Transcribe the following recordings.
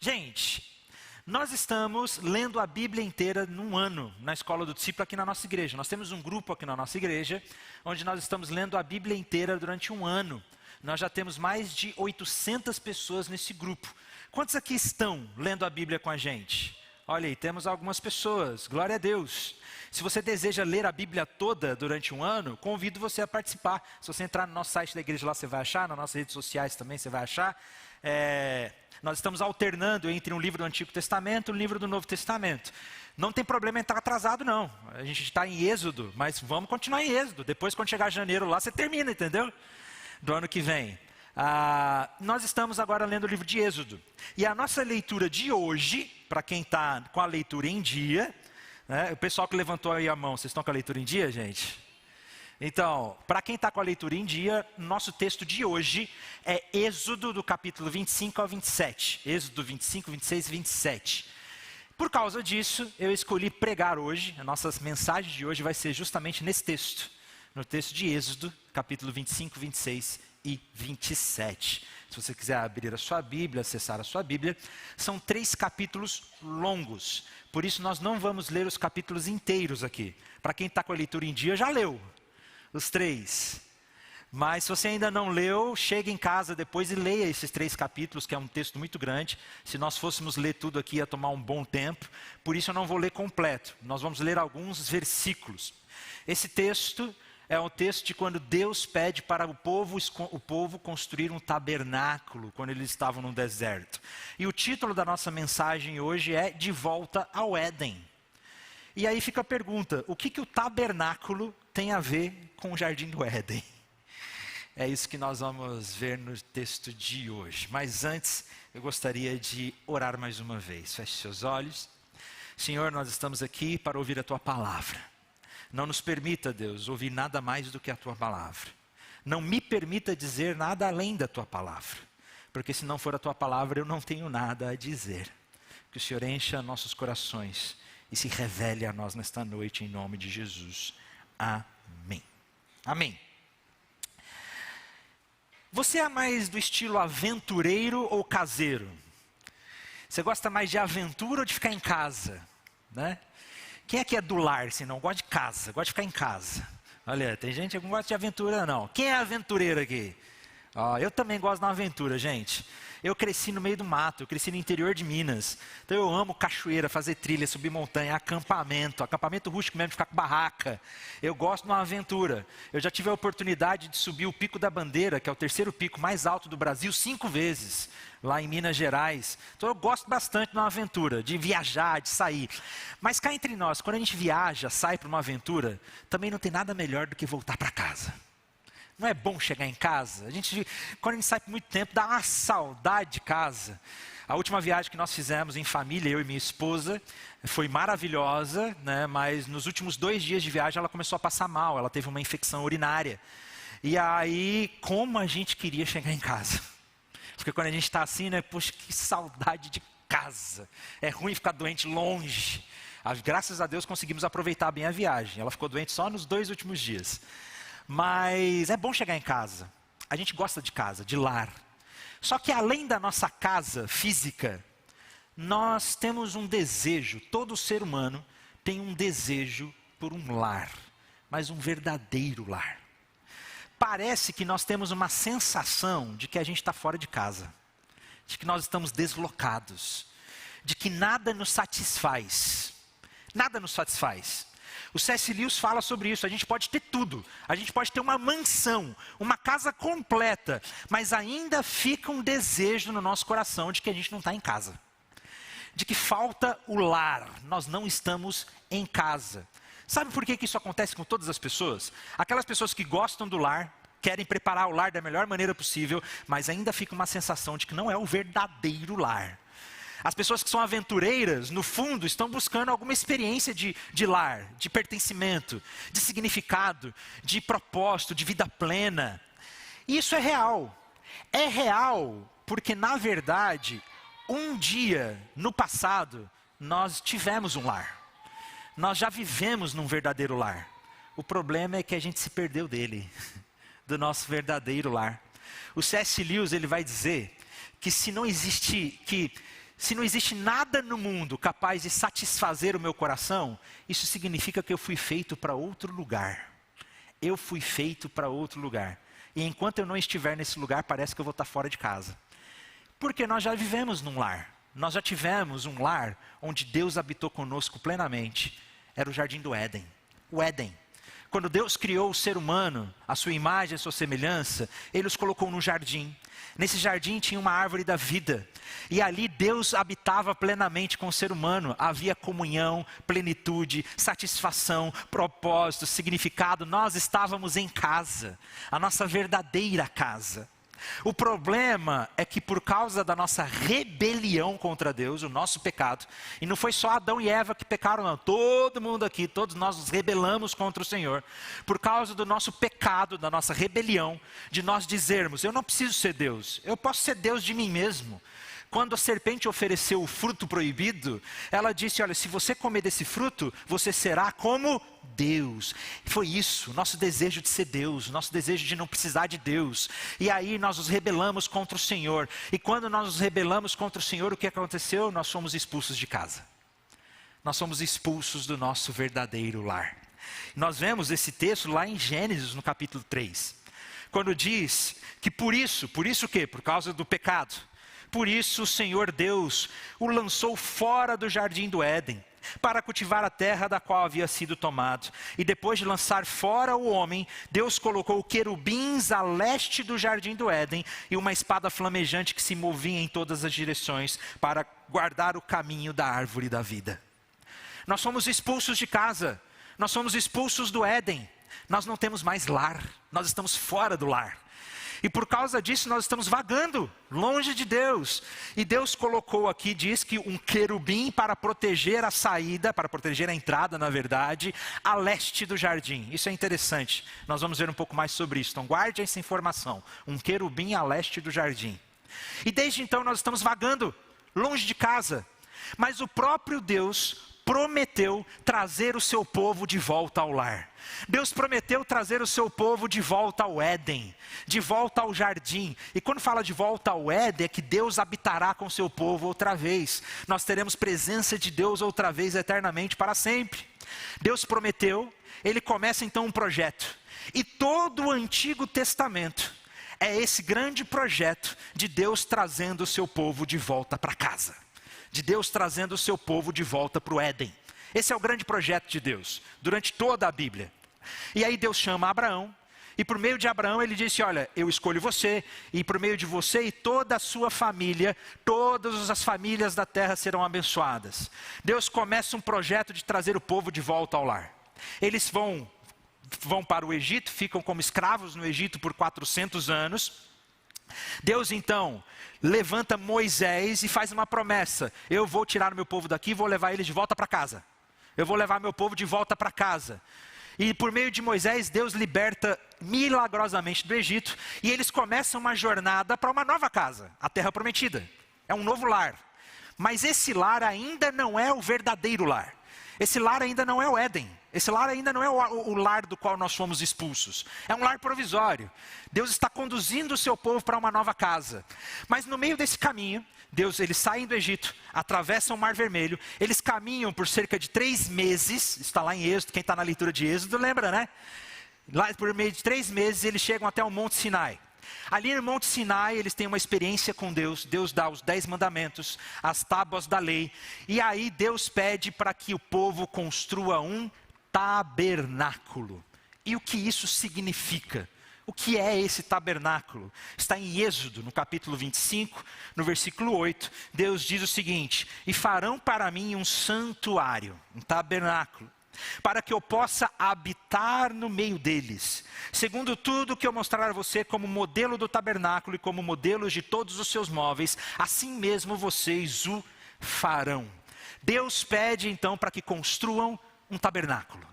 Gente, nós estamos lendo a Bíblia inteira num ano na Escola do Discípulo aqui na nossa igreja. Nós temos um grupo aqui na nossa igreja, onde nós estamos lendo a Bíblia inteira durante um ano. Nós já temos mais de 800 pessoas nesse grupo. Quantos aqui estão lendo a Bíblia com a gente? Olha aí, temos algumas pessoas, glória a Deus. Se você deseja ler a Bíblia toda durante um ano, convido você a participar. Se você entrar no nosso site da igreja lá, você vai achar, nas nossas redes sociais também você vai achar. Nós estamos alternando entre um livro do Antigo Testamento e um livro do Novo Testamento. Não tem problema em estar atrasado, não. A gente está em Êxodo, mas vamos continuar em Êxodo. Depois, quando chegar janeiro lá, você termina, entendeu? Do ano que vem. Nós estamos agora lendo o livro de Êxodo. E a nossa leitura de hoje, para quem está com a leitura em dia, né, o pessoal que levantou aí a mão, vocês estão com a leitura em dia, gente? Então, para quem está com a leitura em dia, nosso texto de hoje é Êxodo do capítulo 25 ao 27. Êxodo 25, 26 e 27. Por causa disso, eu escolhi pregar hoje, a nossa mensagem de hoje vai ser justamente nesse texto. No texto de Êxodo, capítulo 25, 26 e 27. Se você quiser abrir a sua Bíblia, acessar a sua Bíblia, são 3 capítulos longos. Por isso nós não vamos ler os capítulos inteiros aqui. Para quem está com a leitura em dia, já leu os 3. Mas se você ainda não leu, chegue em casa depois e leia esses 3 capítulos, que é um texto muito grande. Se nós fôssemos ler tudo aqui, ia tomar um bom tempo. Por isso eu não vou ler completo. Nós vamos ler alguns versículos. Esse texto é um texto de quando Deus pede para o povo construir um tabernáculo, quando eles estavam no deserto. E o título da nossa mensagem hoje é De Volta ao Éden. E aí fica a pergunta, o que o tabernáculo tem a ver com o Jardim do Éden? É isso que nós vamos ver no texto de hoje. Mas antes, eu gostaria de orar mais uma vez. Feche seus olhos. Senhor, nós estamos aqui para ouvir a Tua palavra. Não nos permita, Deus, ouvir nada mais do que a Tua palavra. Não me permita dizer nada além da Tua palavra. Porque se não for a Tua palavra, eu não tenho nada a dizer. Que o Senhor encha nossos corações e se revele a nós nesta noite, em nome de Jesus. Amém. Amém. Você é mais do estilo aventureiro ou caseiro? Você gosta mais de aventura ou de ficar em casa? Né? Quem é que é do lar, se não gosta de casa, gosta de ficar em casa? Olha, tem gente que não gosta de aventura, não. Quem é aventureiro aqui? Eu também gosto de uma aventura, gente. Eu cresci no meio do mato, eu cresci no interior de Minas. Então eu amo cachoeira, fazer trilha, subir montanha, acampamento rústico mesmo, ficar com barraca. Eu gosto de uma aventura. Eu já tive a oportunidade de subir o Pico da Bandeira, que é o 3º pico mais alto do Brasil, 5 vezes, lá em Minas Gerais. Então eu gosto bastante de uma aventura, de viajar, de sair. Mas cá entre nós, quando a gente viaja, sai para uma aventura, também não tem nada melhor do que voltar para casa. Não é bom chegar em casa? Quando a gente sai por muito tempo, dá uma saudade de casa. A última viagem que nós fizemos em família, eu e minha esposa, foi maravilhosa, né? Mas nos últimos 2 dias de viagem ela começou a passar mal, ela teve uma infecção urinária. E aí, como a gente queria chegar em casa? Porque quando a gente está assim, né? Poxa, que saudade de casa. É ruim ficar doente longe. Graças a Deus conseguimos aproveitar bem a viagem. Ela ficou doente só nos 2 últimos dias. Mas é bom chegar em casa. A gente gosta de casa, de lar. Só que além da nossa casa física, nós temos um desejo, todo ser humano tem um desejo por um lar, mas um verdadeiro lar. Parece que nós temos uma sensação de que a gente está fora de casa, de que nós estamos deslocados, de que nada nos satisfaz. Nada nos satisfaz. O C.S. Lewis fala sobre isso, a gente pode ter tudo, a gente pode ter uma mansão, uma casa completa, mas ainda fica um desejo no nosso coração de que a gente não está em casa. De que falta o lar, nós não estamos em casa. Sabe por que isso acontece com todas as pessoas? Aquelas pessoas que gostam do lar, querem preparar o lar da melhor maneira possível, mas ainda fica uma sensação de que não é o verdadeiro lar. As pessoas que são aventureiras, no fundo, estão buscando alguma experiência de lar, de pertencimento, de significado, de propósito, de vida plena. E isso é real. É real porque, na verdade, um dia, no passado, nós tivemos um lar. Nós já vivemos num verdadeiro lar. O problema é que a gente se perdeu dele, do nosso verdadeiro lar. O C.S. Lewis, ele vai dizer que se não existe, se não existe nada no mundo capaz de satisfazer o meu coração, isso significa que eu fui feito para outro lugar. Eu fui feito para outro lugar. E enquanto eu não estiver nesse lugar, parece que eu vou estar fora de casa. Porque nós já vivemos num lar. Nós já tivemos um lar onde Deus habitou conosco plenamente. Era o Jardim do Éden. O Éden. Quando Deus criou o ser humano, a sua imagem, a sua semelhança, Ele os colocou no jardim. Nesse jardim tinha uma árvore da vida. E ali Deus habitava plenamente com o ser humano. Havia comunhão, plenitude, satisfação, propósito, significado. Nós estávamos em casa, a nossa verdadeira casa. O problema é que por causa da nossa rebelião contra Deus, o nosso pecado, e não foi só Adão e Eva que pecaram não, todo mundo aqui, todos nós nos rebelamos contra o Senhor, por causa do nosso pecado, da nossa rebelião, de nós dizermos, eu não preciso ser Deus, eu posso ser Deus de mim mesmo. Quando a serpente ofereceu o fruto proibido, ela disse, olha, se você comer desse fruto, você será como Deus. Foi isso, nosso desejo de ser Deus, nosso desejo de não precisar de Deus. E aí nós nos rebelamos contra o Senhor. E quando nós nos rebelamos contra o Senhor, o que aconteceu? Nós fomos expulsos de casa. Nós somos expulsos do nosso verdadeiro lar. Nós vemos esse texto lá em Gênesis, no capítulo 3. Quando diz que por isso o quê? Por causa do pecado. Por isso o Senhor Deus o lançou fora do jardim do Éden, para cultivar a terra da qual havia sido tomado. E depois de lançar fora o homem, Deus colocou querubins a leste do jardim do Éden, e uma espada flamejante que se movia em todas as direções, para guardar o caminho da árvore da vida. Nós somos expulsos de casa, nós somos expulsos do Éden, nós não temos mais lar, nós estamos fora do lar. E por causa disso nós estamos vagando, longe de Deus. E Deus colocou aqui, diz que um querubim para proteger a saída, para proteger a entrada, na verdade, a leste do jardim. Isso é interessante, nós vamos ver um pouco mais sobre isso. Então guarde essa informação, um querubim a leste do jardim. E desde então nós estamos vagando, longe de casa. Mas o próprio Deus prometeu trazer o seu povo de volta ao lar. Deus prometeu trazer o seu povo de volta ao Éden, de volta ao jardim. E quando fala de volta ao Éden, é que Deus habitará com o seu povo outra vez. Nós teremos presença de Deus outra vez, eternamente, para sempre. Deus prometeu, Ele começa então um projeto. E todo o Antigo Testamento é esse grande projeto de Deus trazendo o seu povo de volta para casa. De Deus trazendo o seu povo de volta para o Éden. Esse é o grande projeto de Deus, durante toda a Bíblia. E aí Deus chama Abraão, e por meio de Abraão ele disse, olha, eu escolho você, e por meio de você e toda a sua família, todas as famílias da terra serão abençoadas. Deus começa um projeto de trazer o povo de volta ao lar. Eles vão para o Egito, ficam como escravos no Egito por 400 anos. Deus então levanta Moisés e faz uma promessa, eu vou tirar o meu povo daqui e vou levar eles de volta para casa. Eu vou levar meu povo de volta para casa. E por meio de Moisés, Deus liberta milagrosamente do Egito, e eles começam uma jornada para uma nova casa, a terra prometida. É um novo lar. Mas esse lar ainda não é o verdadeiro lar. Esse lar ainda não é o Éden. Esse lar ainda não é o lar do qual nós fomos expulsos. É um lar provisório. Deus está conduzindo o seu povo para uma nova casa. Mas no meio desse caminho, eles saem do Egito, atravessam o Mar Vermelho, eles caminham por cerca de 3 meses, está lá em Êxodo, quem está na leitura de Êxodo lembra, né? Lá por meio de 3 meses eles chegam até o Monte Sinai. Ali no Monte Sinai eles têm uma experiência com Deus. Deus dá os 10 mandamentos, as tábuas da lei. E aí Deus pede para que o povo construa um tabernáculo. E o que isso significa? O que é esse tabernáculo? Está em Êxodo, no capítulo 25, no versículo 8. Deus diz o seguinte, e farão para mim um santuário, um tabernáculo, para que eu possa habitar no meio deles, segundo tudo que eu mostrar a você como modelo do tabernáculo e como modelos de todos os seus móveis, assim mesmo vocês o farão. Deus pede então para que construam um tabernáculo,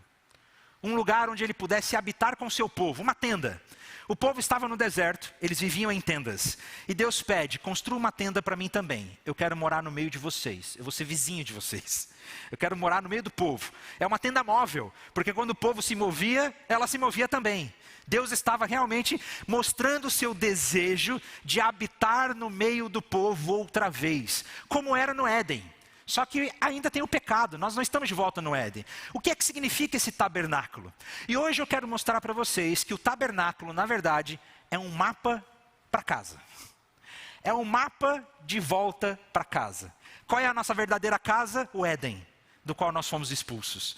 um lugar onde ele pudesse habitar com o seu povo, uma tenda, O povo estava no deserto, eles viviam em tendas. E Deus pede, construa uma tenda para mim também. Eu quero morar no meio de vocês, eu vou ser vizinho de vocês. Eu quero morar no meio do povo. É uma tenda móvel, porque quando o povo se movia, ela se movia também. Deus estava realmente mostrando o seu desejo de habitar no meio do povo outra vez, como era no Éden. Só que ainda tem o pecado, nós não estamos de volta no Éden. O que é que significa esse tabernáculo? E hoje eu quero mostrar para vocês que o tabernáculo, na verdade, é um mapa para casa. É um mapa de volta para casa. Qual é a nossa verdadeira casa? O Éden, do qual nós fomos expulsos.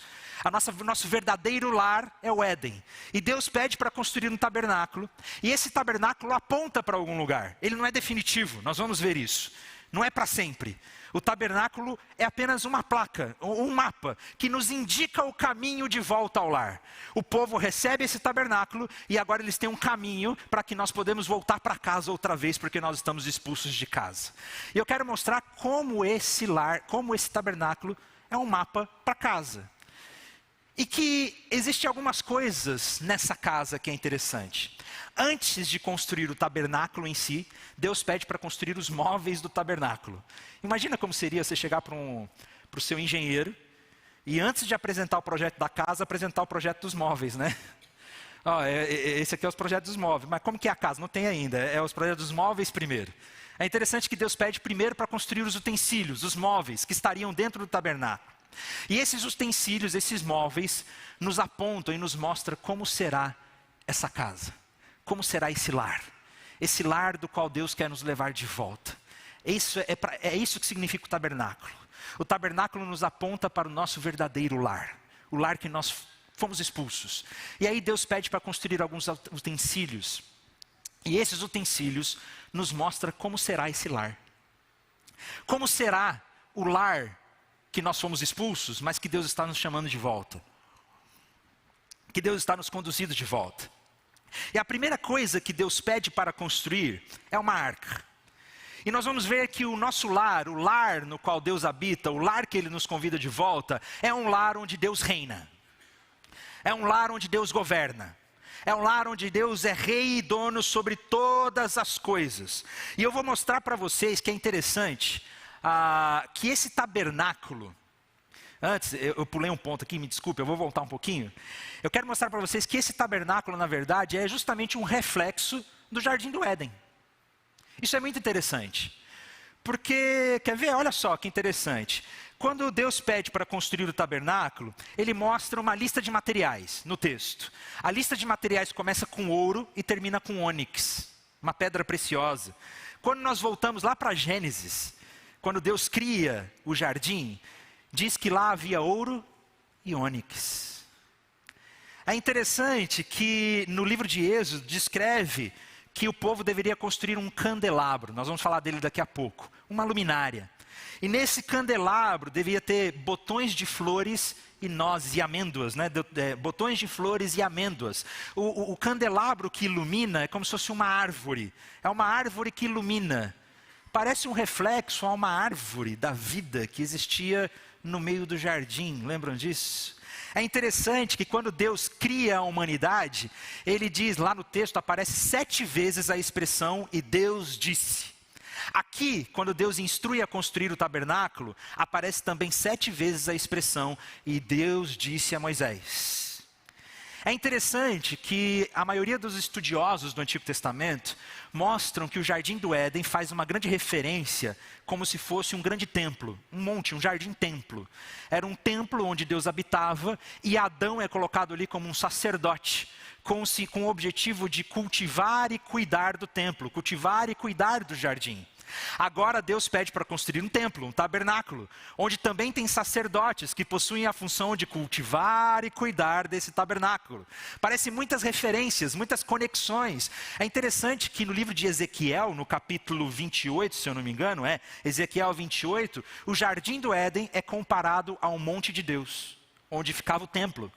Nosso verdadeiro lar é o Éden. E Deus pede para construir um tabernáculo. E esse tabernáculo aponta para algum lugar. Ele não é definitivo, nós vamos ver isso. Não é para sempre. O tabernáculo é apenas uma placa, um mapa, que nos indica o caminho de volta ao lar. O povo recebe esse tabernáculo e agora eles têm um caminho para que nós podemos voltar para casa outra vez, porque nós estamos expulsos de casa. E eu quero mostrar como esse lar, como esse tabernáculo é um mapa para casa. E que existem algumas coisas nessa casa que é interessante. Antes de construir o tabernáculo em si, Deus pede para construir os móveis do tabernáculo. Imagina como seria você chegar para o seu engenheiro e antes de apresentar o projeto da casa, apresentar o projeto dos móveis, né? Esse aqui é os projetos dos móveis, mas como que é a casa? Não tem ainda, é os projetos dos móveis primeiro. É interessante que Deus pede primeiro para construir os utensílios, os móveis que estariam dentro do tabernáculo. E esses utensílios, esses móveis, nos apontam e nos mostram como será essa casa. Como será esse lar do qual Deus quer nos levar de volta. É isso que significa o tabernáculo. O tabernáculo nos aponta para o nosso verdadeiro lar. O lar que nós fomos expulsos. E aí Deus pede para construir alguns utensílios. E esses utensílios nos mostram como será esse lar. Como será o lar que nós fomos expulsos, mas que Deus está nos chamando de volta. Que Deus está nos conduzindo de volta. E a primeira coisa que Deus pede para construir é uma arca. E nós vamos ver que o nosso lar, o lar no qual Deus habita, o lar que Ele nos convida de volta, é um lar onde Deus reina. É um lar onde Deus governa. É um lar onde Deus é rei e dono sobre todas as coisas. E eu vou mostrar para vocês que é interessante, que esse tabernáculo, antes, eu pulei um ponto aqui, me desculpe, eu vou voltar um pouquinho. Eu quero mostrar para vocês que esse tabernáculo, na verdade, é justamente um reflexo do Jardim do Éden. Isso é muito interessante. Porque, quer ver? Olha só que interessante. Quando Deus pede para construir o tabernáculo, Ele mostra uma lista de materiais no texto. A lista de materiais começa com ouro e termina com ônix, uma pedra preciosa. Quando nós voltamos lá para Gênesis, quando Deus cria o jardim, diz que lá havia ouro e ônix. É interessante que no livro de Êxodo descreve que o povo deveria construir um candelabro. Nós vamos falar dele daqui a pouco. Uma luminária. E nesse candelabro devia ter botões de flores e nozes e amêndoas, né? Botões de flores e amêndoas. O candelabro que ilumina é como se fosse uma árvore. É uma árvore que ilumina. Parece um reflexo a uma árvore da vida que existia no meio do jardim. Lembram disso? É interessante que quando Deus cria a humanidade, Ele diz, lá no texto aparece 7 vezes a expressão, e Deus disse. Aqui, quando Deus instrui a construir o tabernáculo, aparece também 7 vezes a expressão, e Deus disse a Moisés. É interessante que a maioria dos estudiosos do Antigo Testamento mostram que o Jardim do Éden faz uma grande referência como se fosse um grande templo, um monte, um jardim-templo. Era um templo onde Deus habitava e Adão é colocado ali como um sacerdote, com o objetivo de cultivar e cuidar do templo, cultivar e cuidar do jardim. Agora Deus pede para construir um templo, um tabernáculo, onde também tem sacerdotes que possuem a função de cultivar e cuidar desse tabernáculo. Parece muitas referências, muitas conexões. É interessante que no livro de Ezequiel, no capítulo 28, se eu não me engano, Ezequiel 28, o Jardim do Éden é comparado a um monte de Deus, onde ficava o templo.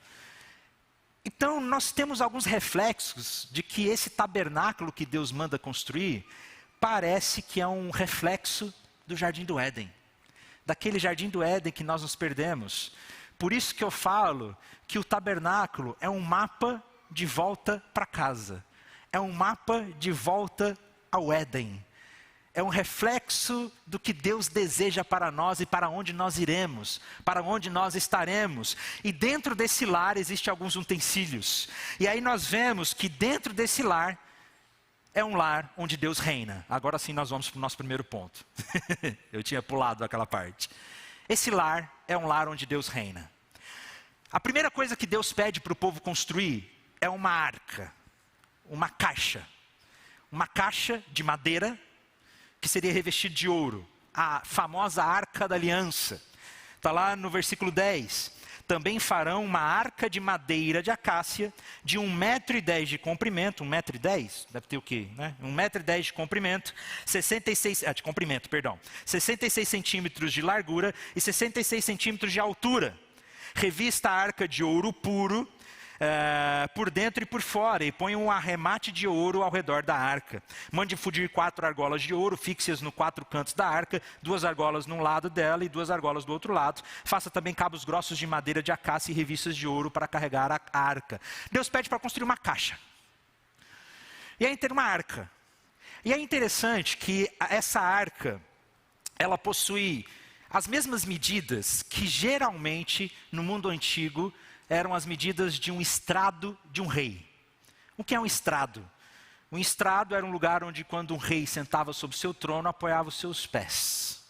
Então nós temos alguns reflexos de que esse tabernáculo que Deus manda construir parece que é um reflexo do Jardim do Éden. Daquele Jardim do Éden que nós nos perdemos. Por isso que eu falo que o tabernáculo é um mapa de volta para casa. é um mapa de volta ao Éden. É um reflexo do que Deus deseja para nós e para onde nós iremos, para onde nós estaremos. E dentro desse lar existem alguns utensílios. E aí nós vemos que dentro desse lar é um lar onde Deus reina. Agora sim nós vamos para o nosso primeiro ponto. Eu tinha pulado aquela parte. Esse lar é um lar onde Deus reina. A primeira coisa que Deus pede para o povo construir é uma arca, uma caixa. Uma caixa de madeira que seria revestida de ouro. A famosa Arca da Aliança. Está lá no versículo 10. Também farão uma arca de madeira de acácia, de 1,10 m de comprimento, 1,10 m, deve ter o quê, né? 1,10 m de comprimento, 66 centímetros de largura e 66 centímetros de altura. Revista a arca de ouro puro, por dentro e por fora, e põe um arremate de ouro ao redor da arca. Mande fundir 4 argolas de ouro, fixe-as nos 4 cantos da arca, 2 argolas num lado dela e 2 argolas do outro lado. Faça também cabos grossos de madeira de acácia e revistas de ouro para carregar a arca. Deus pede para construir uma caixa. E aí tem uma arca. E é interessante que essa arca, ela possui as mesmas medidas que geralmente no mundo antigo eram as medidas de um estrado de um rei. O que é um estrado? Um estrado era um lugar onde, quando um rei sentava sobre seu trono, apoiava os seus pés.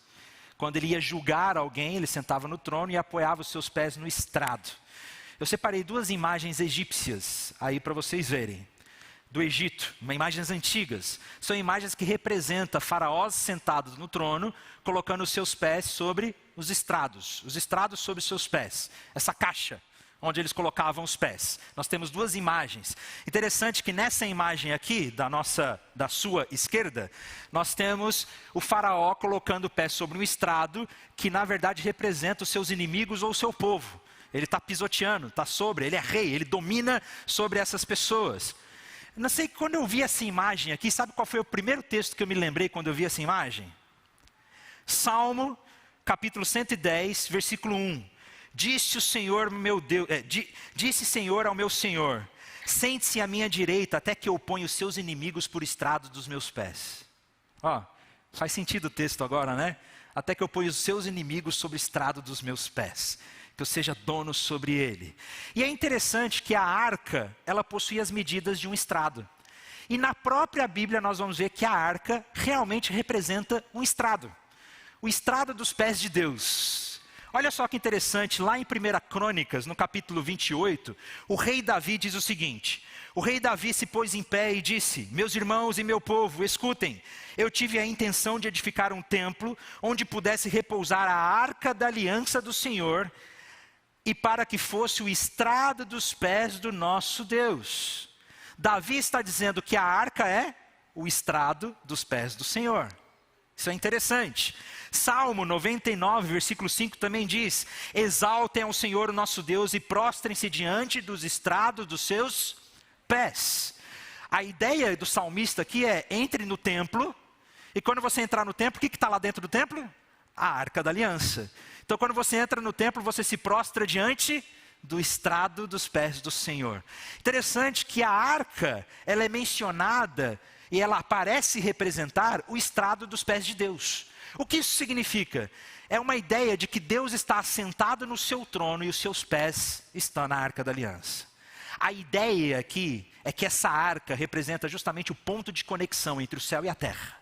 Quando ele ia julgar alguém, ele sentava no trono e apoiava os seus pés no estrado. Eu separei 2 imagens egípcias aí para vocês verem. Do Egito, imagens antigas. São imagens que representam faraós sentados no trono, colocando os seus pés sobre os estrados sobre os seus pés. Essa caixa onde eles colocavam os pés. Nós temos 2 imagens. Interessante que nessa imagem aqui, da sua esquerda, nós temos o faraó colocando o pé sobre um estrado, que na verdade representa os seus inimigos ou o seu povo. Ele está pisoteando, está sobre, ele é rei, ele domina sobre essas pessoas. Não sei, quando eu vi essa imagem aqui, sabe qual foi o primeiro texto que eu me lembrei quando eu vi essa imagem? Salmo, capítulo 110, versículo 1. Disse o Senhor, meu Deus, disse Senhor ao meu Senhor: sente-se à minha direita, até que eu ponha os seus inimigos por estrado dos meus pés. Faz sentido o texto agora, né? Até que eu ponha os seus inimigos sobre estrado dos meus pés, que eu seja dono sobre ele. E é interessante que a arca, ela possui as medidas de um estrado. E na própria Bíblia nós vamos ver que a arca realmente representa um estrado. O estrado dos pés de Deus. Olha só que interessante, lá em 1 Crônicas, no capítulo 28, o rei Davi diz o seguinte: o rei Davi se pôs em pé e disse: meus irmãos e meu povo, escutem, eu tive a intenção de edificar um templo, onde pudesse repousar a arca da aliança do Senhor, e para que fosse o estrado dos pés do nosso Deus. Davi está dizendo que a arca é o estrado dos pés do Senhor. Isso é interessante. Salmo 99, versículo 5 também diz: exaltem ao Senhor o nosso Deus e prostrem-se diante dos estrados dos seus pés. A ideia do salmista aqui é: entre no templo, e quando você entrar no templo, o que está lá dentro do templo? A Arca da Aliança. Então quando você entra no templo, você se prostra diante do estrado dos pés do Senhor. Interessante que a arca, ela é mencionada e ela parece representar o estrado dos pés de Deus. O que isso significa? É uma ideia de que Deus está assentado no seu trono e os seus pés estão na Arca da Aliança. A ideia aqui é que essa arca representa justamente o ponto de conexão entre o céu e a terra.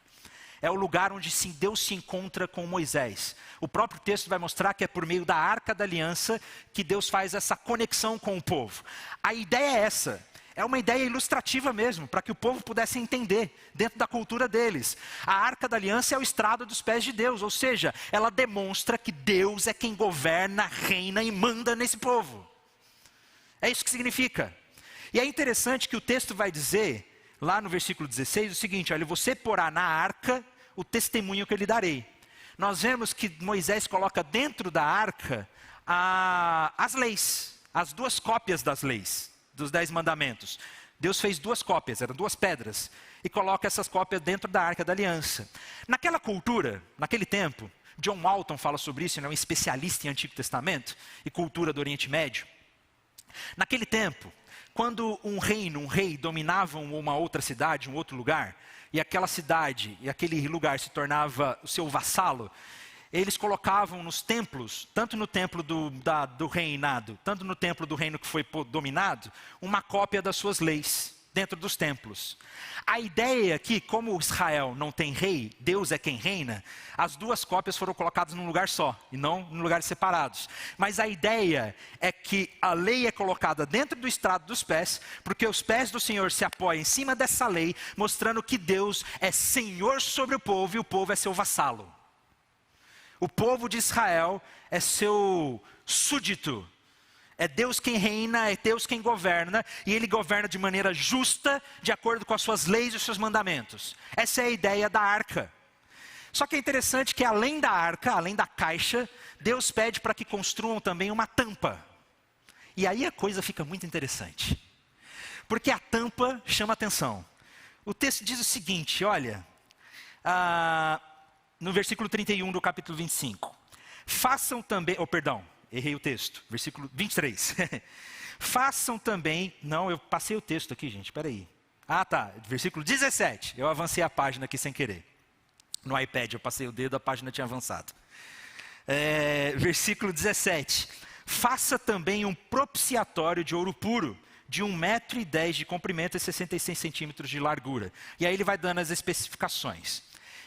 É o lugar onde Deus se encontra com Moisés. O próprio texto vai mostrar que é por meio da Arca da Aliança que Deus faz essa conexão com o povo. A ideia é essa. É uma ideia ilustrativa mesmo, para que o povo pudesse entender, dentro da cultura deles. A Arca da Aliança é o estrado dos pés de Deus, ou seja, ela demonstra que Deus é quem governa, reina e manda nesse povo. É isso que significa. E é interessante que o texto vai dizer, lá no versículo 16, o seguinte: olha, você porá na arca o testemunho que eu lhe darei. Nós vemos que Moisés coloca dentro da arca as leis, as 2 cópias das leis. Dos 10 mandamentos. Deus fez 2 cópias, eram 2 pedras, e coloca essas cópias dentro da Arca da Aliança. Naquela cultura, naquele tempo, John Walton fala sobre isso, ele é um especialista em Antigo Testamento e cultura do Oriente Médio. Naquele tempo, quando um rei dominavam uma outra cidade, um outro lugar, e aquela cidade e aquele lugar se tornava o seu vassalo, eles colocavam nos templos, tanto no templo do reinado, tanto no templo do reino que foi dominado, uma cópia das suas leis dentro dos templos. A ideia é que, como Israel não tem rei, Deus é quem reina, as duas cópias foram colocadas num lugar só, e não em lugares separados. Mas a ideia é que a lei é colocada dentro do estrado dos pés, porque os pés do Senhor se apoiam em cima dessa lei, mostrando que Deus é Senhor sobre o povo e o povo é seu vassalo. O povo de Israel é seu súdito. É Deus quem reina, é Deus quem governa, e Ele governa de maneira justa, de acordo com as suas leis e os seus mandamentos. Essa é a ideia da arca. Só que é interessante que além da arca, além da caixa, Deus pede para que construam também uma tampa. E aí a coisa fica muito interessante. Porque a tampa chama atenção. O texto diz o seguinte, olha, no versículo 31 do capítulo 25. Façam também, errei o texto, versículo 23. Façam também, não, eu passei o texto aqui, gente, espera aí. Versículo 17, eu avancei a página aqui sem querer. No iPad eu passei o dedo, a página tinha avançado. Versículo 17. Faça também um propiciatório de ouro puro, de 1,10 m de comprimento e 66 centímetros de largura. E aí ele vai dando as especificações.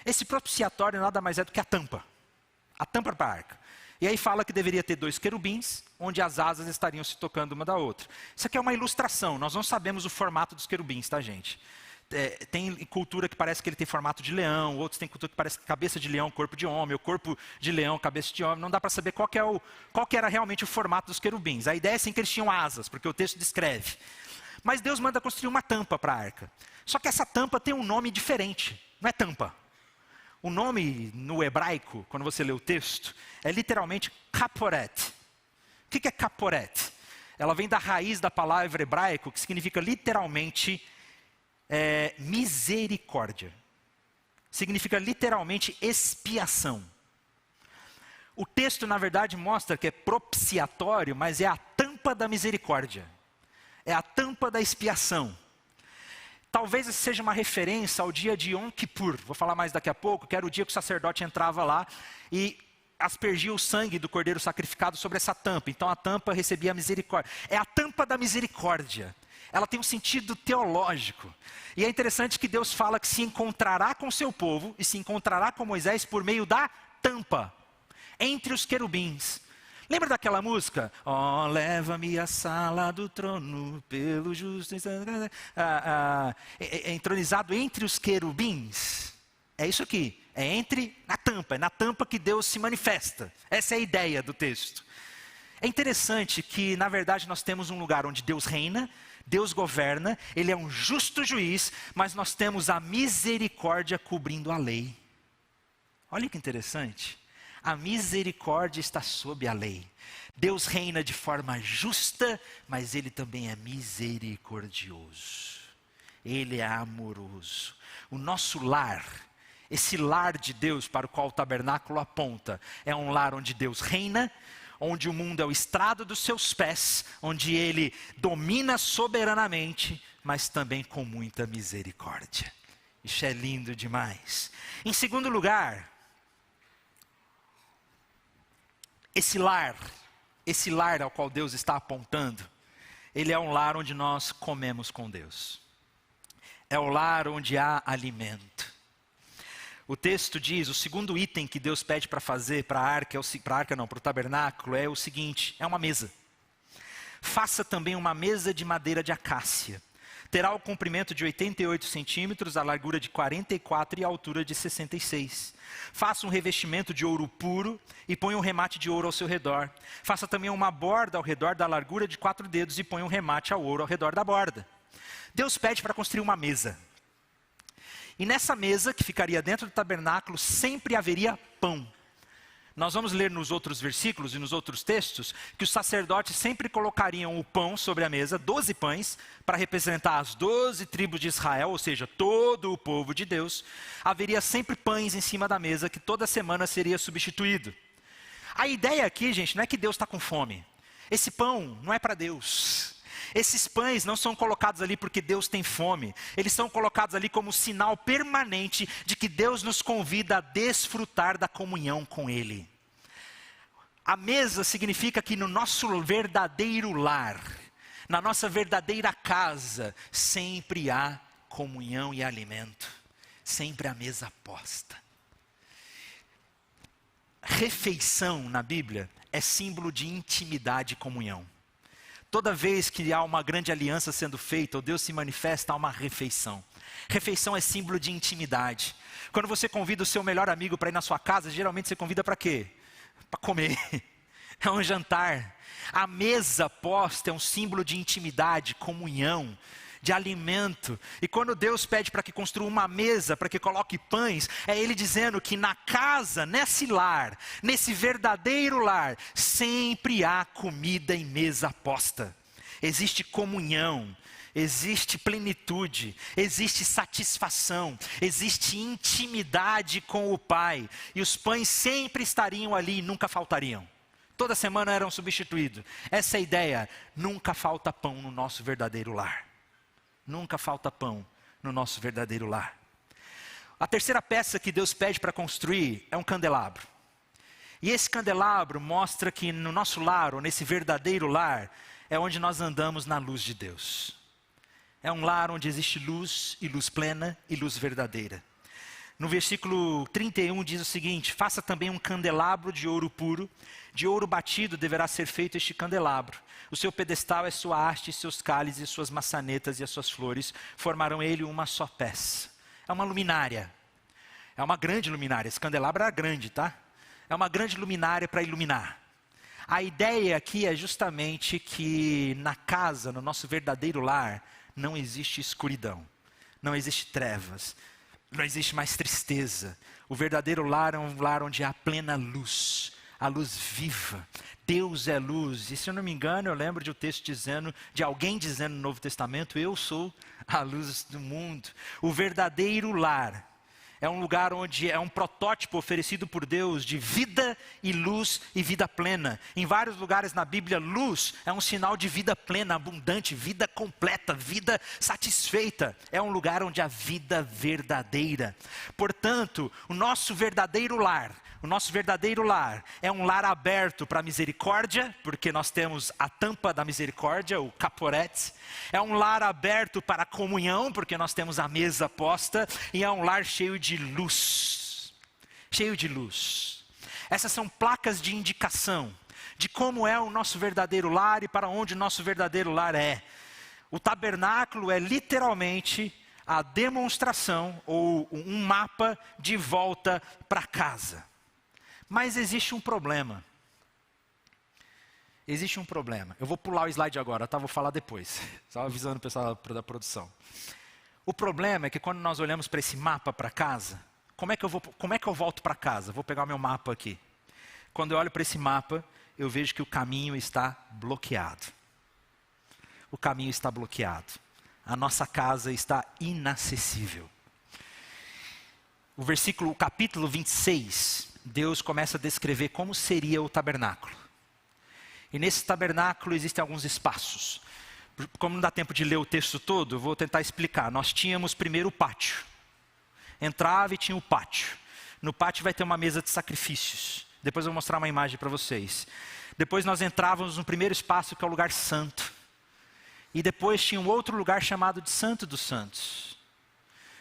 Esse propiciatório nada mais é do que a tampa para a arca. E aí fala que deveria ter 2 querubins, onde as asas estariam se tocando uma da outra. Isso aqui é uma ilustração, nós não sabemos o formato dos querubins, tá, gente? Tem cultura que parece que ele tem formato de leão, outros tem cultura que parece cabeça de leão, corpo de homem, ou corpo de leão, cabeça de homem. Não dá para saber qual que era realmente o formato dos querubins. A ideia é sim que eles tinham asas, porque o texto descreve. Mas Deus manda construir uma tampa para a arca. Só que essa tampa tem um nome diferente, não é tampa. O nome no hebraico, quando você lê o texto, é literalmente kaporet. O que é kaporet? Ela vem da raiz da palavra hebraico, que significa literalmente misericórdia. Significa literalmente expiação. O texto, na verdade, mostra que é propiciatório, mas é a tampa da misericórdia. É a tampa da expiação. Talvez seja uma referência ao dia de Yom Kippur. Vou falar mais daqui a pouco, que era o dia que o sacerdote entrava lá e aspergia o sangue do cordeiro sacrificado sobre essa tampa. Então a tampa recebia a misericórdia. É a tampa da misericórdia. Ela tem um sentido teológico. E é interessante que Deus fala que se encontrará com o seu povo e se encontrará com Moisés por meio da tampa, entre os querubins. Lembra daquela música? Oh, leva-me à sala do trono, pelo justo... entronizado entre os querubins. É isso aqui. É na tampa que Deus se manifesta. Essa é a ideia do texto. É interessante que, na verdade, nós temos um lugar onde Deus reina, Deus governa, Ele é um justo juiz, mas nós temos a misericórdia cobrindo a lei. Olha que interessante. A misericórdia está sob a lei. Deus reina de forma justa, mas Ele também é misericordioso. Ele é amoroso. O nosso lar, esse lar de Deus para o qual o tabernáculo aponta, é um lar onde Deus reina, onde o mundo é o estrado dos seus pés, onde Ele domina soberanamente, mas também com muita misericórdia. Isso é lindo demais. Em segundo lugar, esse lar ao qual Deus está apontando, ele é um lar onde nós comemos com Deus. É o lar onde há alimento. O texto diz, o segundo item que Deus pede para fazer para o tabernáculo é o seguinte, é uma mesa. Faça também uma mesa de madeira de acácia. Terá o comprimento de 88 centímetros, a largura de 44 e a altura de 66. Faça um revestimento de ouro puro e ponha um remate de ouro ao seu redor. Faça também uma borda ao redor da largura de 4 dedos e ponha um remate ao ouro ao redor da borda. Deus pede para construir uma mesa. E nessa mesa, que ficaria dentro do tabernáculo, sempre haveria pão. Nós vamos ler nos outros versículos e nos outros textos, que os sacerdotes sempre colocariam o pão sobre a mesa, 12 pães, para representar as 12 tribos de Israel, ou seja, todo o povo de Deus. Haveria sempre pães em cima da mesa, que toda semana seria substituído. A ideia aqui, gente, não é que Deus está com fome. Esse pão não é para Deus. Esses pães não são colocados ali porque Deus tem fome. Eles são colocados ali como sinal permanente de que Deus nos convida a desfrutar da comunhão com Ele. A mesa significa que no nosso verdadeiro lar, na nossa verdadeira casa, sempre há comunhão e alimento. Sempre a mesa posta. Refeição na Bíblia é símbolo de intimidade e comunhão. Toda vez que há uma grande aliança sendo feita, ou Deus se manifesta, há uma refeição. Refeição é símbolo de intimidade. Quando você convida o seu melhor amigo para ir na sua casa, geralmente você convida para quê? Para comer. É um jantar. A mesa posta é um símbolo de intimidade, comunhão, de alimento. E quando Deus pede para que construa uma mesa, para que coloque pães, é Ele dizendo que na casa, nesse lar, nesse verdadeiro lar, sempre há comida e mesa posta. Existe comunhão, existe plenitude, existe satisfação, existe intimidade com o Pai. E os pães sempre estariam ali e nunca faltariam. Toda semana eram substituídos. Essa é a ideia. Nunca falta pão no nosso verdadeiro lar. Nunca falta pão no nosso verdadeiro lar. A terceira peça que Deus pede para construir é um candelabro. E esse candelabro mostra que no nosso lar, ou nesse verdadeiro lar, é onde nós andamos na luz de Deus. É um lar onde existe luz, e luz plena, e luz verdadeira. No versículo 31 diz o seguinte: faça também um candelabro de ouro puro, de ouro batido deverá ser feito este candelabro. O seu pedestal é sua haste, seus cálices, suas maçanetas e as suas flores formarão ele uma só peça. É uma luminária, é uma grande luminária. Esse candelabro era grande, tá? É uma grande luminária para iluminar. A ideia aqui é justamente que na casa, no nosso verdadeiro lar, não existe escuridão, não existe trevas, não existe mais tristeza. O verdadeiro lar é um lar onde há plena luz, a luz viva. Deus é luz. E se eu não me engano, eu lembro de um texto dizendo, de alguém dizendo no Novo Testamento: eu sou a luz do mundo. O verdadeiro lar é um lugar onde é um protótipo oferecido por Deus de vida e luz e vida plena. Em vários lugares na Bíblia, luz é um sinal de vida plena, abundante, vida completa, vida satisfeita. É um lugar onde há vida verdadeira. Portanto, o nosso verdadeiro lar é um lar aberto para a misericórdia, porque nós temos a tampa da misericórdia, o caporete. É um lar aberto para a comunhão, porque nós temos a mesa posta. E é um lar cheio de luz. Cheio de luz. Essas são placas de indicação de como é o nosso verdadeiro lar e para onde o nosso verdadeiro lar é. O tabernáculo é literalmente a demonstração ou um mapa de volta para casa. Mas existe um problema. Existe um problema. Eu vou pular o slide agora, tá? Vou falar depois. Só avisando o pessoal da produção. O problema é que quando nós olhamos para esse mapa para casa, como é que eu volto para casa? Vou pegar o meu mapa aqui. Quando eu olho para esse mapa, eu vejo que o caminho está bloqueado. O caminho está bloqueado. A nossa casa está inacessível. O capítulo 26, Deus começa a descrever como seria o tabernáculo. E nesse tabernáculo existem alguns espaços. Como não dá tempo de ler o texto todo, eu vou tentar explicar. Nós tínhamos primeiro o pátio. Entrava e tinha o pátio. No pátio vai ter uma mesa de sacrifícios. Depois eu vou mostrar uma imagem para vocês. Depois nós entrávamos no primeiro espaço, que é o lugar santo. E depois tinha um outro lugar chamado de Santo dos Santos.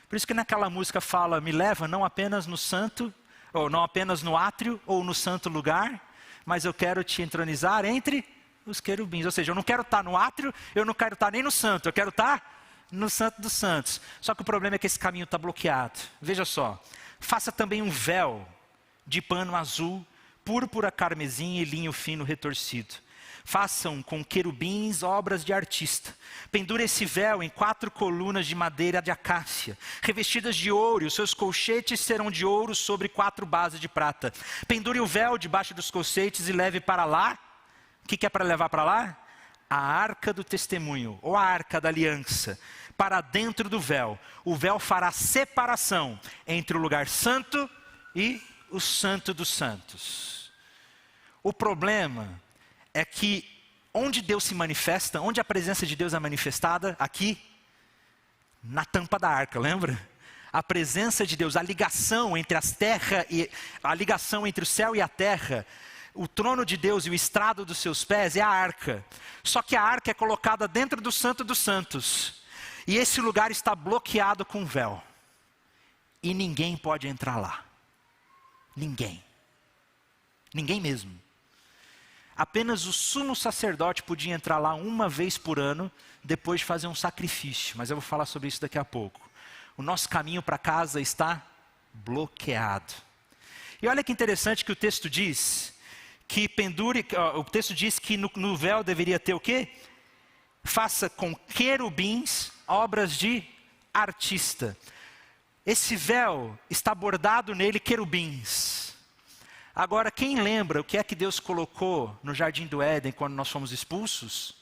Por isso que naquela música fala: me leva não apenas no santo, ou não apenas no átrio ou no santo lugar, mas eu quero te entronizar entre os querubins. Ou seja, eu não quero estar no átrio, eu não quero estar nem no santo, eu quero estar no Santo dos Santos. Só que o problema é que esse caminho está bloqueado. Veja só: faça também um véu de pano azul, púrpura, carmesim e linho fino retorcido. Façam com querubins obras de artista. Pendure esse véu em 4 colunas de madeira de acácia, revestidas de ouro, e os seus colchetes serão de ouro sobre 4 bases de prata. Pendure o véu debaixo dos colchetes e leve para lá. O que é para levar para lá? A arca do testemunho, ou a arca da aliança, para dentro do véu. O véu fará separação entre o lugar santo e o santo dos santos. O problema é que onde Deus se manifesta, onde a presença de Deus é manifestada? Aqui, na tampa da arca, lembra? A presença de Deus, a ligação entre a ligação entre o céu e a terra, o trono de Deus e o estrado dos seus pés é a arca. Só que a arca é colocada dentro do Santo dos Santos. E esse lugar está bloqueado com um véu. E ninguém pode entrar lá. Ninguém. Ninguém mesmo. Apenas o sumo sacerdote podia entrar lá uma vez por ano, depois de fazer um sacrifício. Mas eu vou falar sobre isso daqui a pouco. O nosso caminho para casa está bloqueado. E olha que interessante que o texto diz, o texto diz que no véu deveria ter o quê? Faça com querubins obras de artista. Esse véu está bordado nele querubins. Agora, quem lembra o que é que Deus colocou no jardim do Éden quando nós fomos expulsos?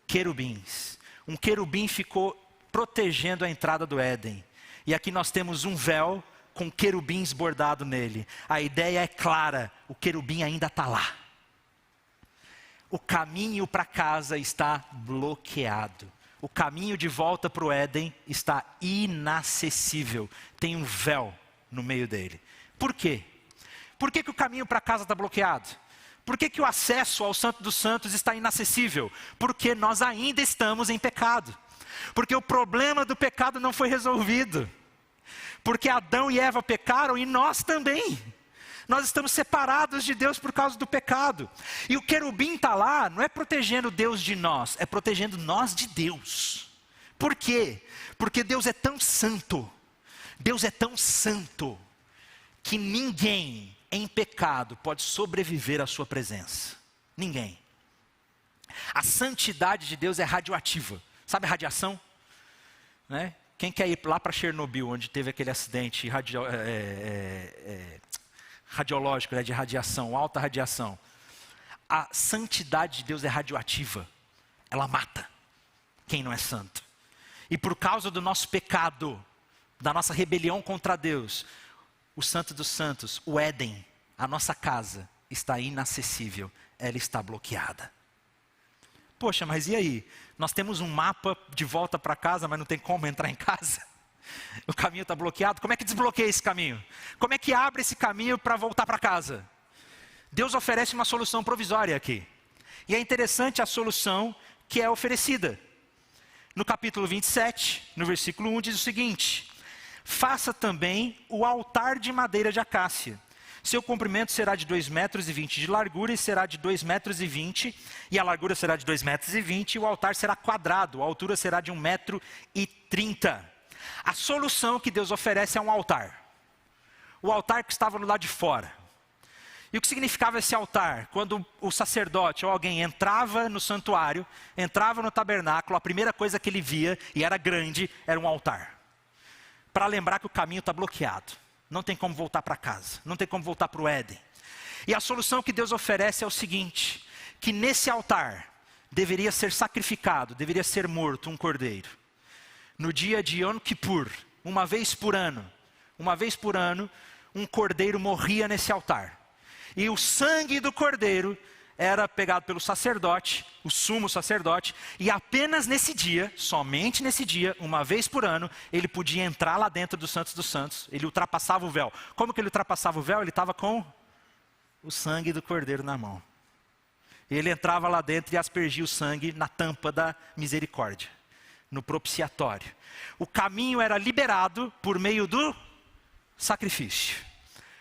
Querubins. Um querubim ficou protegendo a entrada do Éden. E aqui nós temos um véu com querubins bordado nele. A ideia é clara, o querubim ainda está lá. O caminho para casa está bloqueado. O caminho de volta para o Éden está inacessível. Tem um véu no meio dele. Por quê? Por que o caminho para casa está bloqueado? Por que o acesso ao Santo dos Santos está inacessível? Porque nós ainda estamos em pecado. Porque o problema do pecado não foi resolvido. Porque Adão e Eva pecaram e nós também. Nós estamos separados de Deus por causa do pecado. E o querubim está lá, não é protegendo Deus de nós, é protegendo nós de Deus. Por quê? Porque Deus é tão santo. Deus é tão santo que ninguém em pecado pode sobreviver à sua presença. Ninguém. A santidade de Deus é radioativa. Sabe a radiação? Né? Quem quer ir lá para Chernobyl, onde teve aquele acidente radiológico, de radiação, alta radiação. A santidade de Deus é radioativa. Ela mata quem não é santo. E por causa do nosso pecado, da nossa rebelião contra Deus, o Santo dos Santos, o Éden, a nossa casa, está inacessível. Ela está bloqueada. Poxa, mas e aí? Nós temos um mapa de volta para casa, mas não tem como entrar em casa? O caminho está bloqueado? Como é que desbloqueia esse caminho? Como é que abre esse caminho para voltar para casa? Deus oferece uma solução provisória aqui. E é interessante a solução que é oferecida. No capítulo 27, no versículo 1, diz o seguinte: faça também o altar de madeira de acácia. Seu comprimento será de 2,20 metros de largura e será de 2,20 metros, e a largura será de 2,20 metros, e o altar será quadrado, a altura será de 1,30 metro. A solução que Deus oferece é um altar. O altar que estava no lado de fora. E o que significava esse altar? Quando o sacerdote ou alguém entrava no santuário, entrava no tabernáculo, a primeira coisa que ele via, e era grande, era um altar. Para lembrar que o caminho está bloqueado. Não tem como voltar para casa. Não tem como voltar para o Éden. E a solução que Deus oferece é o seguinte: que nesse altar deveria ser sacrificado, deveria ser morto um cordeiro. No dia de Yom Kippur, uma vez por ano, um cordeiro morria nesse altar. E o sangue do cordeiro era pegado pelo sacerdote, o sumo sacerdote, e apenas nesse dia, somente nesse dia, uma vez por ano, ele podia entrar lá dentro do Santos dos Santos. Ele ultrapassava o véu. Como que ele ultrapassava o véu? Ele estava com o sangue do cordeiro na mão. Ele entrava lá dentro e aspergia o sangue na tampa da misericórdia, no propiciatório. O caminho era liberado por meio do sacrifício.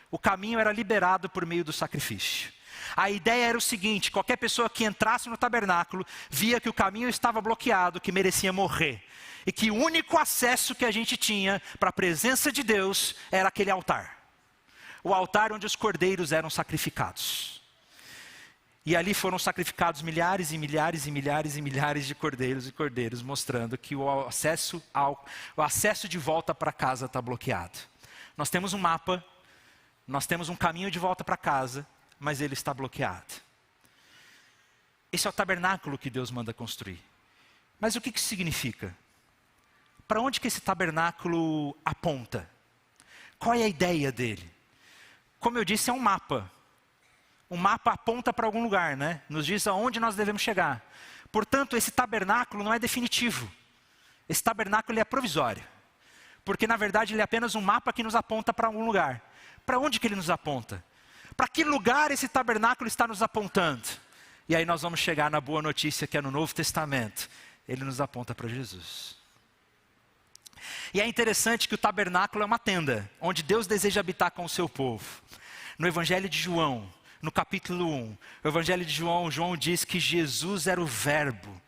O caminho era liberado por meio do sacrifício. A ideia era o seguinte: qualquer pessoa que entrasse no tabernáculo, via que o caminho estava bloqueado, que merecia morrer. E que o único acesso que a gente tinha para a presença de Deus era aquele altar. O altar onde os cordeiros eram sacrificados. E ali foram sacrificados milhares e milhares e milhares e milhares de cordeiros e cordeiros, mostrando que o acesso de volta para casa está bloqueado. Nós temos um mapa, nós temos um caminho de volta para casa, mas ele está bloqueado. Esse é o tabernáculo que Deus manda construir. Mas o que isso significa? Para onde que esse tabernáculo aponta? Qual é a ideia dele? Como eu disse, é um mapa. um mapa aponta para algum lugar, né? Nos diz aonde nós devemos chegar. Portanto, esse tabernáculo não é definitivo. Esse tabernáculo ele é provisório. Porque, na verdade, ele é apenas um mapa que nos aponta para algum lugar. Para onde que ele nos aponta? Para que lugar esse tabernáculo está nos apontando? E aí nós vamos chegar na boa notícia que é no Novo Testamento. Ele nos aponta para Jesus. E é interessante que o tabernáculo é uma tenda, onde Deus deseja habitar com o seu povo. No Evangelho de João, no capítulo 1, o Evangelho de João, João diz que Jesus era o Verbo.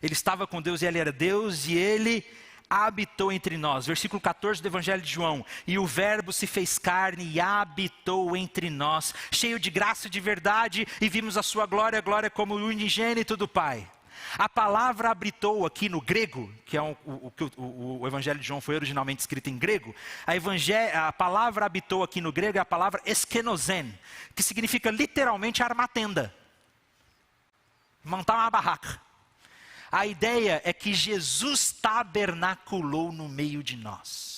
Ele estava com Deus e ele era Deus e ele habitou entre nós. Versículo 14 do Evangelho de João. E o Verbo se fez carne e habitou entre nós, cheio de graça e de verdade, e vimos a sua glória, glória como o unigênito do Pai. A palavra habitou aqui no grego, que é o Evangelho de João foi originalmente escrito em grego, a palavra habitou aqui no grego é a palavra eskenosen, que significa literalmente armar tenda, montar uma barraca. A ideia é que Jesus tabernaculou no meio de nós.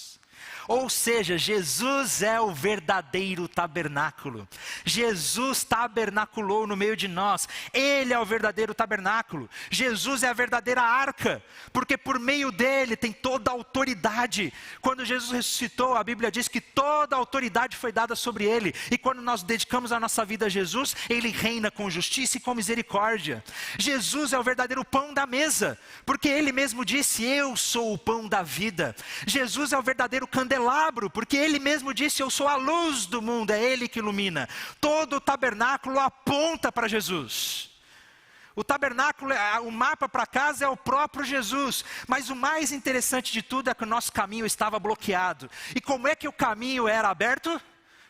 Ou seja, Jesus é o verdadeiro tabernáculo. Jesus tabernaculou no meio de nós. Ele é o verdadeiro tabernáculo. Jesus é a verdadeira arca, porque por meio dele tem toda a autoridade. Quando Jesus ressuscitou, a Bíblia diz que toda a autoridade foi dada sobre ele. E quando nós dedicamos a nossa vida a Jesus, ele reina com justiça e com misericórdia. Jesus é o verdadeiro pão da mesa, porque ele mesmo disse: eu sou o pão da vida. Jesus é o verdadeiro candelabro, porque ele mesmo disse: eu sou a luz do mundo, é ele que ilumina. Todo o tabernáculo aponta para Jesus. O tabernáculo, o mapa para casa é o próprio Jesus. Mas o mais interessante de tudo é que o nosso caminho estava bloqueado. E como é que o caminho era aberto?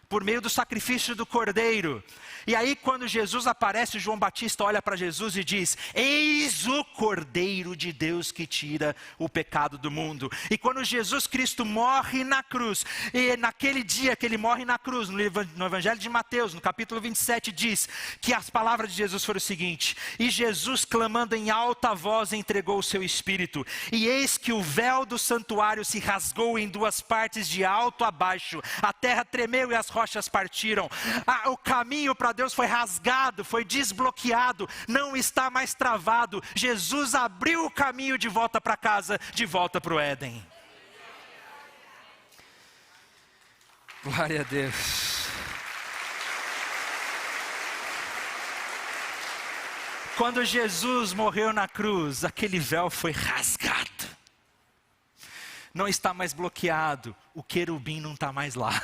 Por meio do sacrifício do Cordeiro. E aí quando Jesus aparece, João Batista olha para Jesus e diz: eis o Cordeiro de Deus que tira o pecado do mundo. E quando Jesus Cristo morre na cruz, e naquele dia que ele morre na cruz, no Evangelho de Mateus, no capítulo 27, diz que as palavras de Jesus foram o seguinte: e Jesus, clamando em alta voz, entregou o seu espírito. E eis que o véu do santuário se rasgou em duas partes, de alto a baixo. A terra tremeu e as rochas partiram. O caminho para Deus foi rasgado, foi desbloqueado, não está mais travado. Jesus abriu o caminho de volta para casa, de volta para o Éden. Glória a Deus. Quando Jesus morreu na cruz, aquele véu foi rasgado. Não está mais bloqueado, o querubim não está mais lá.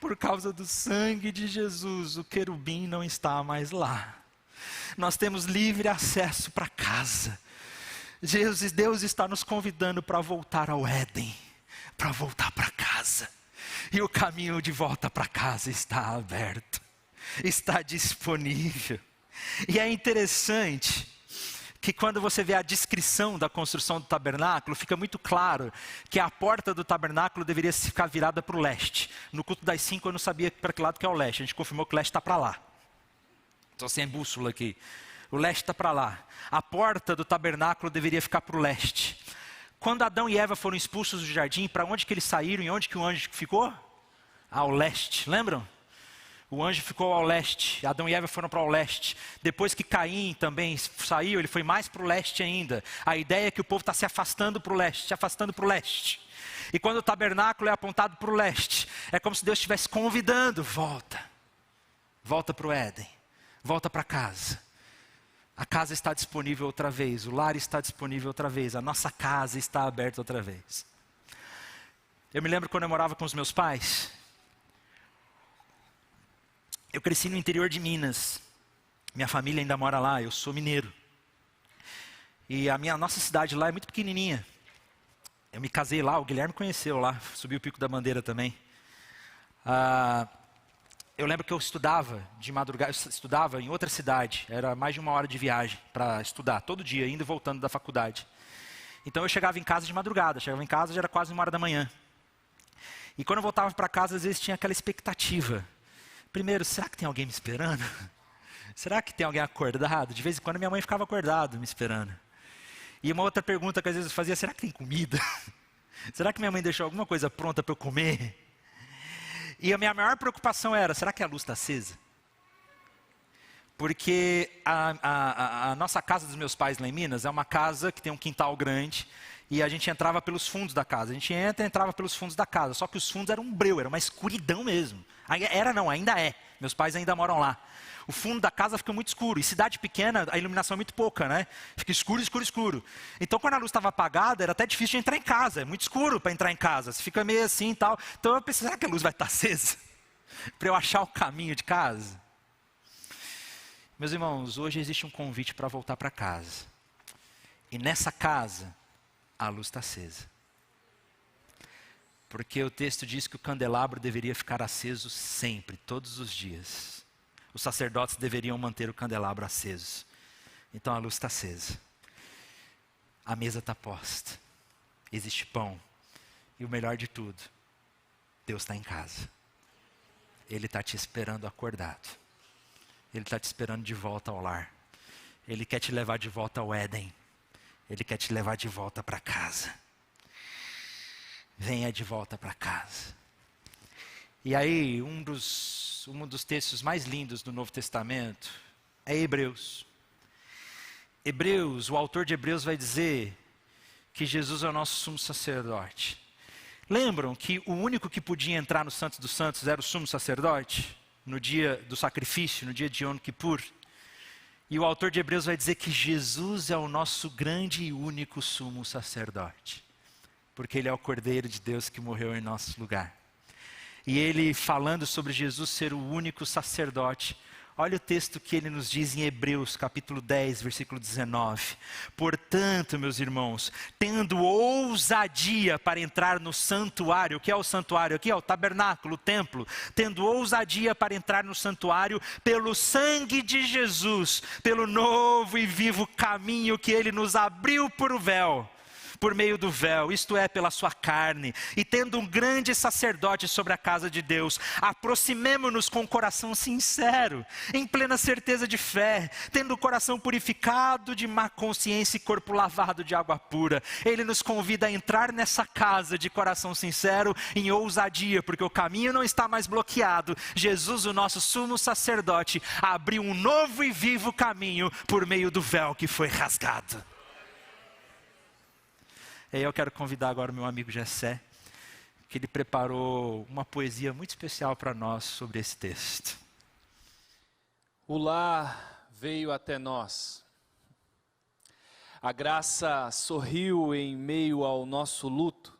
Por causa do sangue de Jesus, o querubim não está mais lá. Nós temos livre acesso para casa. Deus está nos convidando para voltar ao Éden, para voltar para casa. E o caminho de volta para casa está aberto, está disponível. E é interessante que quando você vê a descrição da construção do tabernáculo, fica muito claro que a porta do tabernáculo deveria ficar virada para o leste. No culto das 5 eu não sabia para que lado que é o leste, a gente confirmou que o leste está para lá. Estou sem bússola aqui. O leste está para lá. A porta do tabernáculo deveria ficar para o leste. Quando Adão e Eva foram expulsos do jardim, para onde que eles saíram e onde que o anjo ficou? Ao leste, lembram? O anjo ficou ao leste, Adão e Eva foram para o leste. Depois que Caim também saiu, ele foi mais para o leste ainda. A ideia é que o povo está se afastando para o leste, se afastando para o leste. E quando o tabernáculo é apontado para o leste, é como se Deus estivesse convidando: volta. Volta para o Éden, volta para casa. A casa está disponível outra vez, o lar está disponível outra vez, a nossa casa está aberta outra vez. Eu me lembro quando eu morava com os meus pais. Eu cresci no interior de Minas, minha família ainda mora lá, eu sou mineiro. E a nossa cidade lá é muito pequenininha. Eu me casei lá, o Guilherme conheceu lá, subi o Pico da Bandeira também. Eu lembro que eu estudava de madrugada, eu estudava em outra cidade, era mais de 1 hora de viagem para estudar, todo dia, indo e voltando da faculdade. Então eu chegava em casa de madrugada, chegava em casa já era quase 1 hora da manhã. E quando eu voltava para casa, às vezes tinha aquela expectativa. Primeiro, será que tem alguém me esperando? Será que tem alguém acordado? De vez em quando minha mãe ficava acordada me esperando. E uma outra pergunta que às vezes eu fazia: será que tem comida? Será que minha mãe deixou alguma coisa pronta para eu comer? E a minha maior preocupação era: será que a luz está acesa? Porque a nossa casa dos meus pais lá em Minas é uma casa que tem um quintal grande e a gente entrava pelos fundos da casa. A gente entrava pelos fundos da casa, só que os fundos eram um breu, era uma escuridão mesmo. Ainda é. Meus pais ainda moram lá. O fundo da casa fica muito escuro. E cidade pequena, a iluminação é muito pouca, né? Fica escuro, escuro, escuro. Então, quando a luz estava apagada, era até difícil de entrar em casa. É muito escuro para entrar em casa. Você fica meio assim e tal. Então, eu pensei, será que a luz vai estar acesa? Para eu achar o caminho de casa? Meus irmãos, hoje existe um convite para voltar para casa. E nessa casa, a luz está acesa. Porque o texto diz que o candelabro deveria ficar aceso sempre, todos os dias. Os sacerdotes deveriam manter o candelabro aceso. Então a luz está acesa. A mesa está posta. Existe pão. E o melhor de tudo, Deus está em casa. Ele está te esperando acordado. Ele está te esperando de volta ao lar. Ele quer te levar de volta ao Éden. Ele quer te levar de volta para casa. Venha de volta para casa. E aí, um dos textos mais lindos do Novo Testamento é Hebreus. Hebreus, o autor de Hebreus vai dizer que Jesus é o nosso sumo sacerdote. Lembram que o único que podia entrar no Santos dos Santos era o sumo sacerdote? No dia do sacrifício, no dia de Yom Kippur. E o autor de Hebreus vai dizer que Jesus é o nosso grande e único sumo sacerdote. Porque Ele é o Cordeiro de Deus que morreu em nosso lugar. E Ele, falando sobre Jesus ser o único sacerdote, olha o texto que Ele nos diz em Hebreus, capítulo 10, versículo 19. Portanto, meus irmãos, tendo ousadia para entrar no santuário, o que é o santuário aqui? É o tabernáculo, o templo. Tendo ousadia para entrar no santuário, pelo sangue de Jesus, pelo novo e vivo caminho que Ele nos abriu por meio do véu, isto é, pela sua carne, e tendo um grande sacerdote sobre a casa de Deus, aproximemo-nos com o coração sincero, em plena certeza de fé, tendo o coração purificado de má consciência e corpo lavado de água pura. Ele nos convida a entrar nessa casa de coração sincero, em ousadia, porque o caminho não está mais bloqueado. Jesus, o nosso sumo sacerdote, abriu um novo e vivo caminho por meio do véu que foi rasgado. E aí eu quero convidar agora o meu amigo Jessé, que ele preparou uma poesia muito especial para nós sobre esse texto. O lar veio até nós. A graça sorriu em meio ao nosso luto.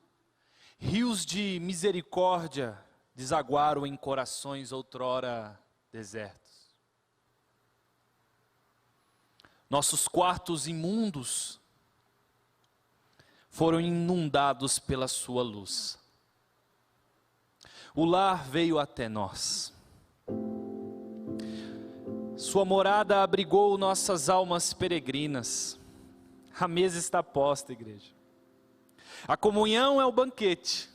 Rios de misericórdia desaguaram em corações outrora desertos. Nossos quartos imundos foram inundados pela sua luz. O lar veio até nós. Sua morada abrigou nossas almas peregrinas. A mesa está posta, igreja. A comunhão é o banquete.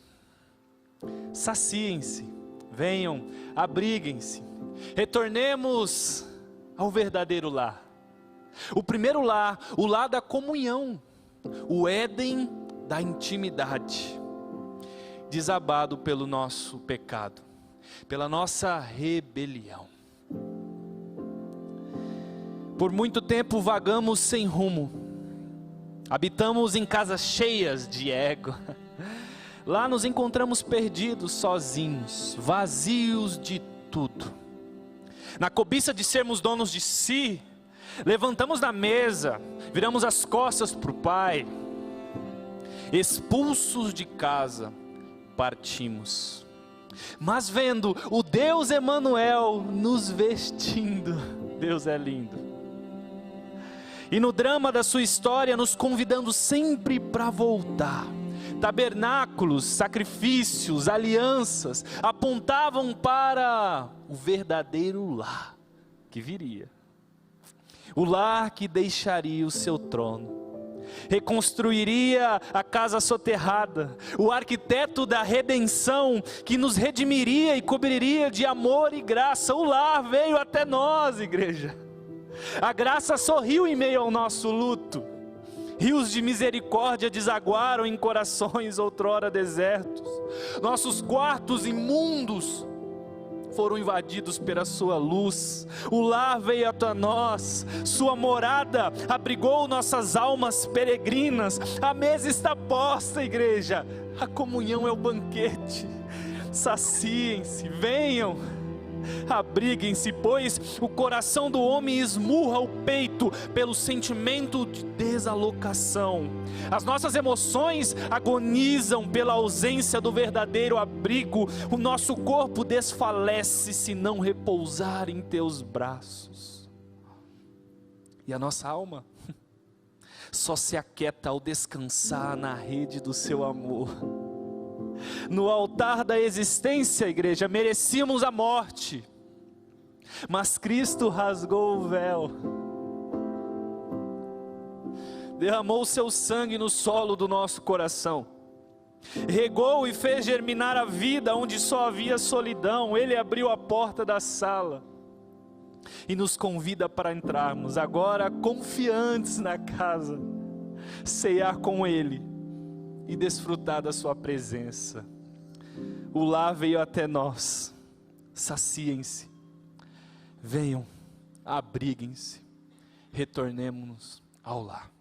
Saciem-se, venham, abriguem-se. Retornemos ao verdadeiro lar. O primeiro lar, o lar da comunhão. O Éden da intimidade, desabado pelo nosso pecado, pela nossa rebelião. Por muito tempo vagamos sem rumo, habitamos em casas cheias de ego. Lá nos encontramos perdidos, sozinhos, vazios de tudo. Na cobiça de sermos donos de si, levantamos da mesa, viramos as costas para o Pai. Expulsos de casa, partimos. Mas vendo o Deus Emanuel nos vestindo, Deus é lindo. E no drama da sua história nos convidando sempre para voltar. Tabernáculos, sacrifícios, alianças apontavam para o verdadeiro lar que viria. O lar que deixaria o seu trono, reconstruiria a casa soterrada, o arquiteto da redenção que nos redimiria e cobriria de amor e graça. O lar veio até nós, igreja. A graça sorriu em meio ao nosso luto. Rios de misericórdia desaguaram em corações outrora desertos. Nossos quartos imundos foram invadidos pela sua luz. O lar veio até nós, sua morada abrigou nossas almas peregrinas. A mesa está posta, igreja, a comunhão é o banquete. Saciem-se, venham, abriguem-se, pois o coração do homem esmurra o peito pelo sentimento de desalocação. As nossas emoções agonizam pela ausência do verdadeiro abrigo. O nosso corpo desfalece se não repousar em teus braços. E a nossa alma só se aquieta ao descansar na rede do seu amor. No altar da existência, igreja, merecíamos a morte, mas Cristo rasgou o véu, derramou o seu sangue no solo do nosso coração, regou e fez germinar a vida onde só havia solidão. Ele abriu a porta da sala e nos convida para entrarmos agora confiantes na casa, ceiar com Ele e desfrutar da sua presença. O lar veio até nós. Saciem-se, venham, abriguem-se, retornemos ao lar.